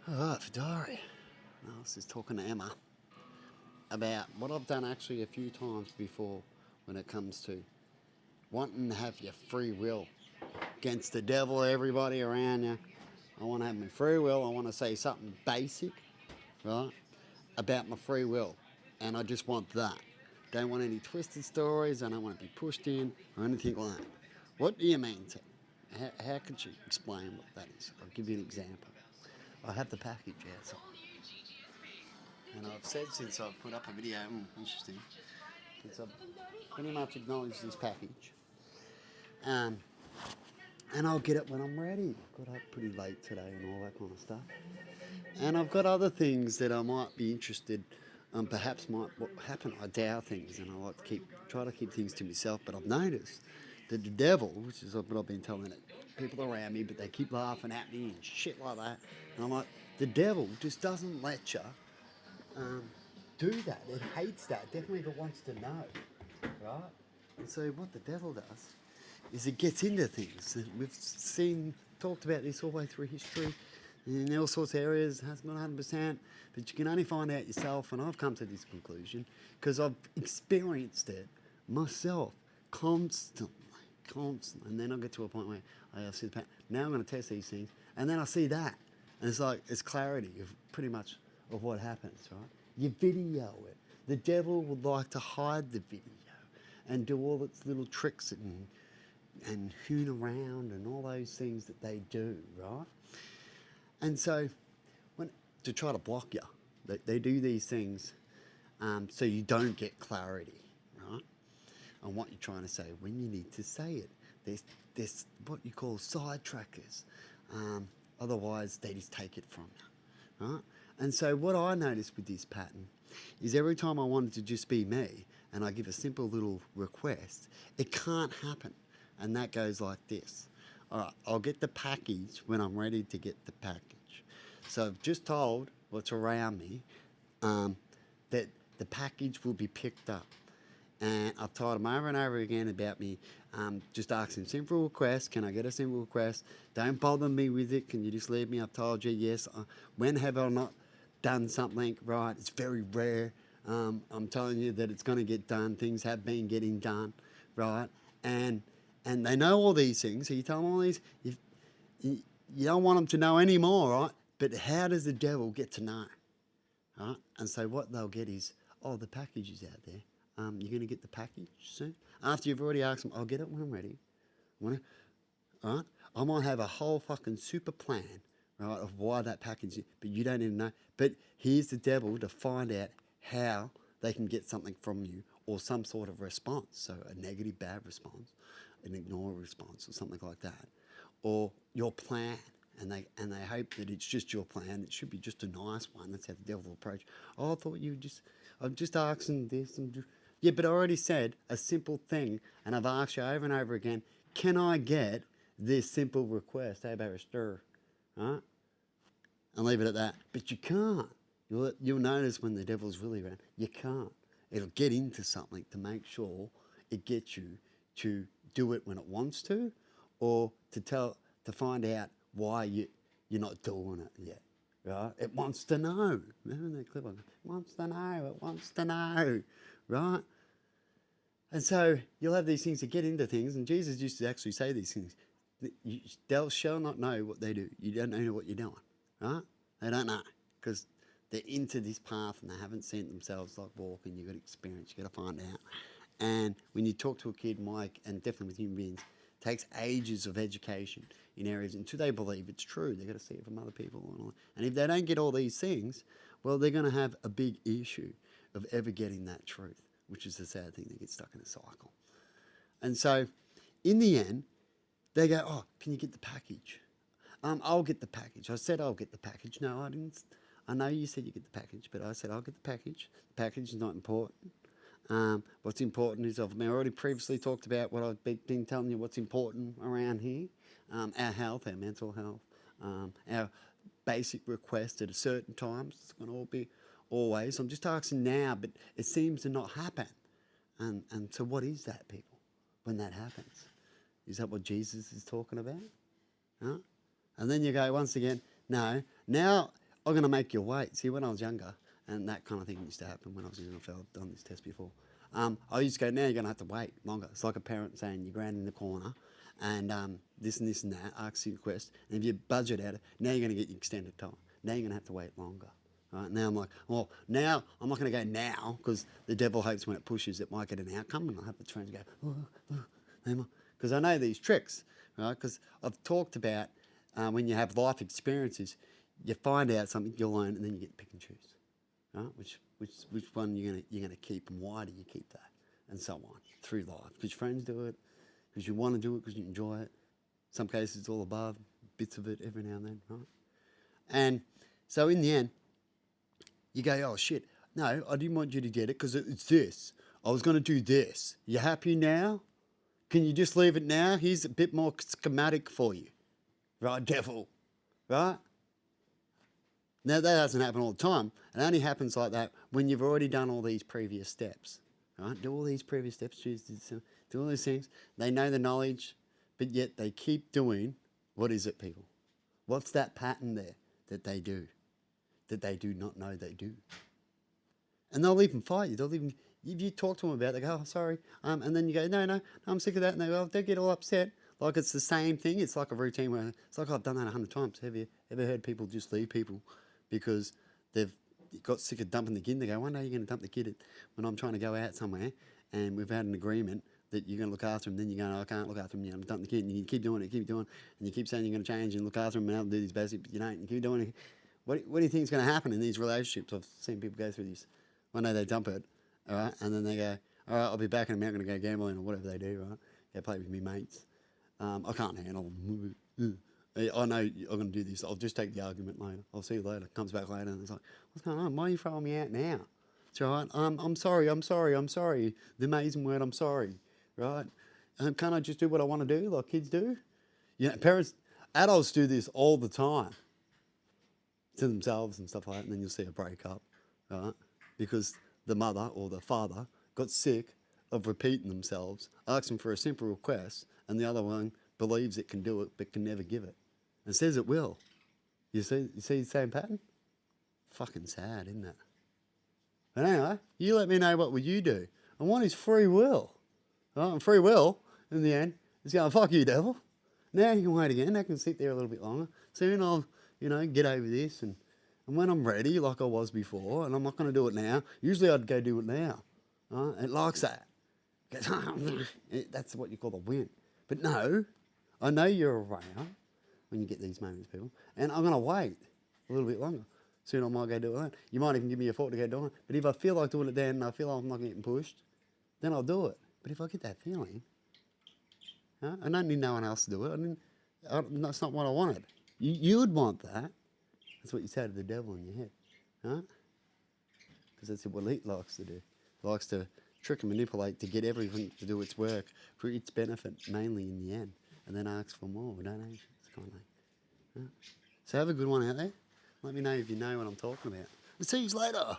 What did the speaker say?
Alright, for diary. I was just talking to Emma about what I've done actually a few times before when it comes to wanting to have your free will against the devil, everybody around you. I want to have my free will. I want to say something basic, right, about my free will. And I just want that. Don't want any twisted stories. I don't want to be pushed in or anything like that. What do you mean, Tim? How could you explain what that is? I'll give you an example. I have the package outside. And I've said since I've put up a video, interesting, since I've pretty much acknowledged this package, um, and I'll get it when I'm ready. Got up pretty late today and all that kind of stuff. And I've got other things that I might be interested, perhaps might happen. I doubt things, and I like to try to keep things to myself. But I've noticed that the devil, which is what I've been telling it, people around me, but they keep laughing at me and shit like that. And I'm like, the devil just doesn't let you um, do that. It hates that. Definitely if it wants to know, right? And so what the devil does is it gets into things. We've talked about this all the way through history in all sorts of areas. It hasn't been 100%, but you can only find out yourself, and I've come to this conclusion because I've experienced it myself constantly. And then I'll get to a point where I see the pattern. Now I'm going to test these things, and then I see that. And it's like, it's clarity of pretty much of what happens, right? You video it. The devil would like to hide the video and do all its little tricks and hoon around and all those things that they do, right? And so, to try to block you, they do these things so you don't get clarity, right? On what you're trying to say when you need to say it. There's what you call sidetrackers. Otherwise, they just take it from you, right? And so what I noticed with this pattern is every time I wanted to just be me and I give a simple little request, it can't happen. And that goes like this. All right, I'll get the package when I'm ready to get the package. So I've just told what's around me that the package will be picked up. And I've told them over and over again about me just asking simple requests. Can I get a simple request? Don't bother me with it. Can you just leave me? I've told you, yes. When have I not done something right? It's very rare. I'm telling you that it's going to get done. Things have been getting done, right? And they know all these things. So you tell them all these. You don't want them to know anymore, right? But how does the devil get to know? Right? And so what they'll get is, oh, the package is out there. You're going to get the package soon. After you've already asked them, I'll get it when I'm ready. Right? I might have a whole fucking super plan, right, of why that package is, but you don't even know. But here's the devil to find out how they can get something from you or some sort of response. So a negative, bad response, an ignore response or something like that. Or your plan. And they hope that it's just your plan. It should be just a nice one. That's how the devil will approach. Oh, I thought I'm just asking this. Yeah, but I already said a simple thing, and I've asked you over and over again, can I get this simple request? How about a stir? Right? And leave it at that. But you can't. You'll notice when the devil's really around, you can't. It'll get into something to make sure it gets you to do it when it wants to, or to find out why you're not doing it yet. Right? It wants to know. Remember that clip? It wants to know. It wants to know. Right? And so you'll have these things that get into things, and Jesus used to actually say these things. Thou shall not know what they do. You don't know what you're doing, right? They don't know because they're into this path and they haven't seen themselves like walking. You've got to experience. You've got to find out. And when you talk to a kid, Mike, and definitely with human beings, it takes ages of education in areas until they believe it's true. They've got to see it from other people. And if they don't get all these things, well, they're going to have a big issue of ever getting that truth, which is the sad thing. They get stuck in a cycle. And so in the end, they go, oh, can you get the package? I'll get the package. I said I'll get the package. No, I didn't. I know you said you get the package, but I said I'll get the package. The package is not important. What's important is I've already previously talked about what I've been telling you what's important around here. Our health, our mental health, our basic requests at a certain times. It's going to all be always. I'm just asking now, but it seems to not happen. And so what is that, people, when that happens? Is that what Jesus is talking about? Huh? And then you go, once again, no, now I'm going to make you wait. See, when I was younger, and that kind of thing used to happen when I was younger, I've done this test before. I used to go, now you're going to have to wait longer. It's like a parent saying you're grounded in the corner and this and this and that, asks you a question. And if you budget at it, now you're going to get your extended time. Now you're going to have to wait longer. Right? Now I'm like, well, now I'm not going to go now because the devil hopes when it pushes it might get an outcome, and I have to try and go, because I know these tricks, right? Because I've talked about when you have life experiences, you find out something, you learn, and then you get to pick and choose, right? Which one you're gonna keep, and why do you keep that, and so on through life. Because your friends do it, because you want to do it, because you enjoy it. Some cases it's all above, bits of it every now and then, right? And so in the end, you go, oh shit, no, I didn't want you to get it because it's this. I was going to do this. You happy now? Can you just leave it now? Here's a bit more schematic for you. Right, devil? Right? Now, that doesn't happen all the time. It only happens like that when you've already done all these previous steps. Right? Do all these previous steps, do all these things. They know the knowledge, but yet they keep doing, what is it, people? What's that pattern there that they do not know they do? And they'll even fight you. They'll even, if you talk to them about it, they go, oh, sorry. And then you go, no, I'm sick of that. And they go, they get all upset. Like it's the same thing. It's like a routine where it's like, oh, I've done that 100 times. Have you ever heard people just leave people because they've got sick of dumping the kid? They go, one day you're going to dump the kid when I'm trying to go out somewhere and we've had an agreement that you're going to look after him. Then you're going, I can't look after him. I'm dump the kid. And you keep doing it, and you keep saying you're going to change and look after him and I'll do these basics, but you don't. You keep doing it. What do you think is going to happen in these relationships? I've seen people go through this. One day they dump it, all right, and then they go, all right, I'll be back in a minute, I'm going to go gambling or whatever they do, right? Go play with me mates. I can't handle them. I know I'm going to do this. I'll just take the argument later. I'll see you later. Comes back later and it's like, what's going on? Why are you throwing me out now? It's all right. I'm sorry. The amazing word, I'm sorry, right? Can't I just do what I want to do like kids do? You know, adults do this all the time to themselves and stuff like that, and then you'll see a breakup, right? Because the mother or the father got sick of repeating themselves, asking for a simple request, and the other one believes it can do it but can never give it, and says it will. You see the same pattern? Fucking sad, isn't it? But anyway, you let me know what would you do. And what is free will? Right? And free will, in the end, is going, fuck you, devil. Now you can wait again. I can sit there a little bit longer. Soon I'll, get over this. And when I'm ready, like I was before, and I'm not going to do it now, usually I'd go do it now. Right? It likes that. That's what you call the win. But no, I know you're around when you get these moments, people. And I'm going to wait a little bit longer. Soon I might go do it alone. You might even give me a thought to go do it. But if I feel like doing it then and I feel like I'm not getting pushed, then I'll do it. But if I get that feeling, I don't need no one else to do it. That's not what I wanted. You would want that. That's what you say to the devil in your head. Because that's what he likes to do. He likes to trick and manipulate to get everything to do its work for its benefit, mainly in the end. And then ask for more donations, kind of thing. So have a good one out there. Let me know if you know what I'm talking about. I'll see you later.